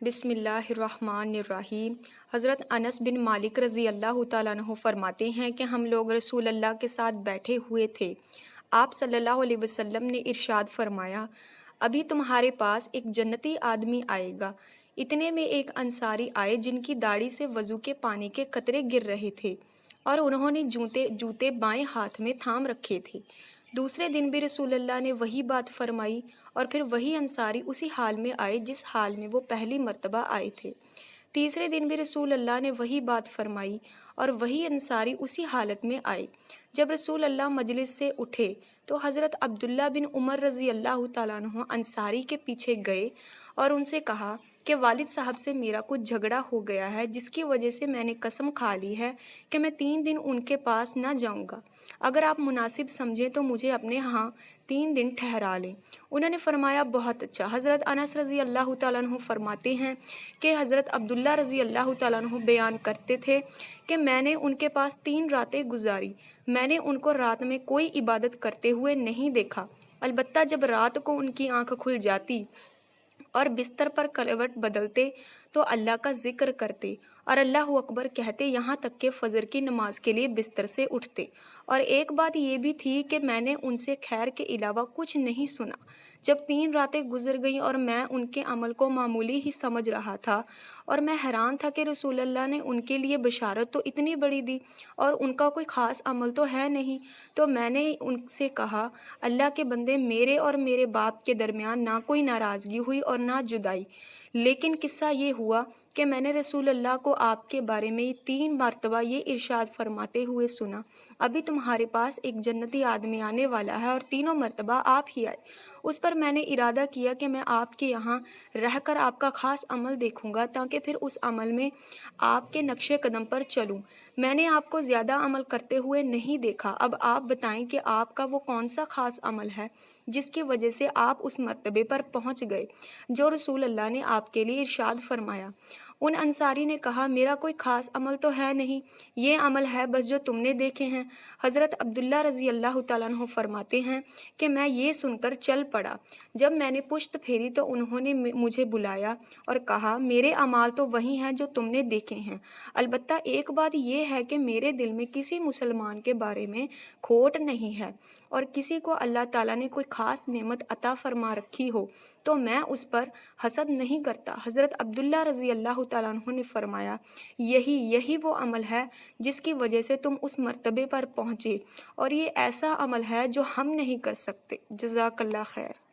بسم اللہ الرحمن الرحیم۔ حضرت انس بن مالک رضی اللہ تعالیٰ عنہ فرماتے ہیں کہ ہم لوگ رسول اللہ کے ساتھ بیٹھے ہوئے تھے۔ آپ صلی اللہ علیہ وسلم نے ارشاد فرمایا، ابھی تمہارے پاس ایک جنتی آدمی آئے گا۔ اتنے میں ایک انصاری آئے جن کی داڑھی سے وضو کے پانی کے قطرے گر رہے تھے اور انہوں نے جوتے بائیں ہاتھ میں تھام رکھے تھے۔ دوسرے دن بھی رسول اللہ نے وہی بات فرمائی اور پھر وہی انصاری اسی حال میں آئے جس حال میں وہ پہلی مرتبہ آئے تھے۔ تیسرے دن بھی رسول اللہ نے وہی بات فرمائی اور وہی انصاری اسی حالت میں آئے۔ جب رسول اللہ مجلس سے اٹھے تو حضرت عبداللہ بن عمر رضی اللہ تعالیٰ عنہ انصاری کے پیچھے گئے اور ان سے کہا کہ والد صاحب سے میرا کچھ جھگڑا ہو گیا ہے جس کی وجہ سے میں نے قسم کھا لی ہے کہ میں 3 دن ان کے پاس نہ جاؤں گا۔ اگر آپ مناسب سمجھیں تو مجھے اپنے ہاں 3 دن ٹھہرا لیں۔ انہوں نے فرمایا بہت اچھا۔ حضرت انس رضی اللہ تعالیٰ عنہ فرماتے ہیں کہ حضرت عبداللہ رضی اللہ تعالیٰ عنہ بیان کرتے تھے کہ میں نے ان کے پاس 3 راتیں گزاری۔ میں نے ان کو رات میں کوئی عبادت کرتے ہوئے نہیں دیکھا، البتہ جب رات کو ان کی آنکھ کھل جاتی اور بستر پر کروٹ بدلتے تو اللہ کا ذکر کرتے اور اللہ اکبر کہتے یہاں تک کہ فجر کی نماز کے لیے بستر سے اٹھتے۔ اور ایک بات یہ بھی تھی کہ میں نے ان سے خیر کے علاوہ کچھ نہیں سنا۔ جب 3 راتیں گزر گئیں اور میں ان کے عمل کو معمولی ہی سمجھ رہا تھا اور میں حیران تھا کہ رسول اللہ نے ان کے لیے بشارت تو اتنی بڑی دی اور ان کا کوئی خاص عمل تو ہے نہیں، تو میں نے ان سے کہا اللہ کے بندے، میرے اور میرے باپ کے درمیان نہ کوئی ناراضگی ہوئی اور نہ جدائی، لیکن قصہ یہ ہوا کہ میں نے رسول اللہ کو آپ کے بارے میں 3 مرتبہ یہ ارشاد فرماتے ہوئے سنا، ابھی تمہارے پاس ایک جنتی آدمی آنے والا ہے، اور تینوں مرتبہ آپ ہی آئے۔ اس پر میں نے ارادہ کیا کہ میں آپ کے یہاں رہ کر آپ کا خاص عمل دیکھوں گا تاکہ پھر اس عمل میں آپ کے نقش قدم پر چلوں۔ میں نے آپ کو زیادہ عمل کرتے ہوئے نہیں دیکھا، اب آپ بتائیں کہ آپ کا وہ کون سا خاص عمل ہے جس کی وجہ سے آپ اس مرتبے پر پہنچ گئے جو رسول اللہ نے آپ کے لیے ارشاد فرمایا۔ ان انصاری نے کہا میرا کوئی خاص عمل تو ہے نہیں، یہ عمل ہے بس جو تم نے دیکھے ہیں۔ حضرت عبداللہ رضی اللہ تعالیٰ عنہ فرماتے ہیں کہ میں یہ سن کر چل پڑا۔ جب میں نے پشت پھیری تو انہوں نے مجھے بلایا اور کہا میرے اعمال تو وہی ہیں جو تم نے دیکھے ہیں، البتہ ایک بات یہ ہے کہ میرے دل میں کسی مسلمان کے بارے میں کھوٹ نہیں ہے، اور کسی کو اللہ تعالیٰ نے کوئی خاص نعمت عطا فرما رکھی ہو تو میں اس پر حسد نہیں کرتا۔ حضرت عبداللہ رضی اللہ تعالیٰ عنہ نے فرمایا یہی وہ عمل ہے جس کی وجہ سے تم اس مرتبے پر پہنچے، اور یہ ایسا عمل ہے جو ہم نہیں کر سکتے۔ جزاک اللہ خیر۔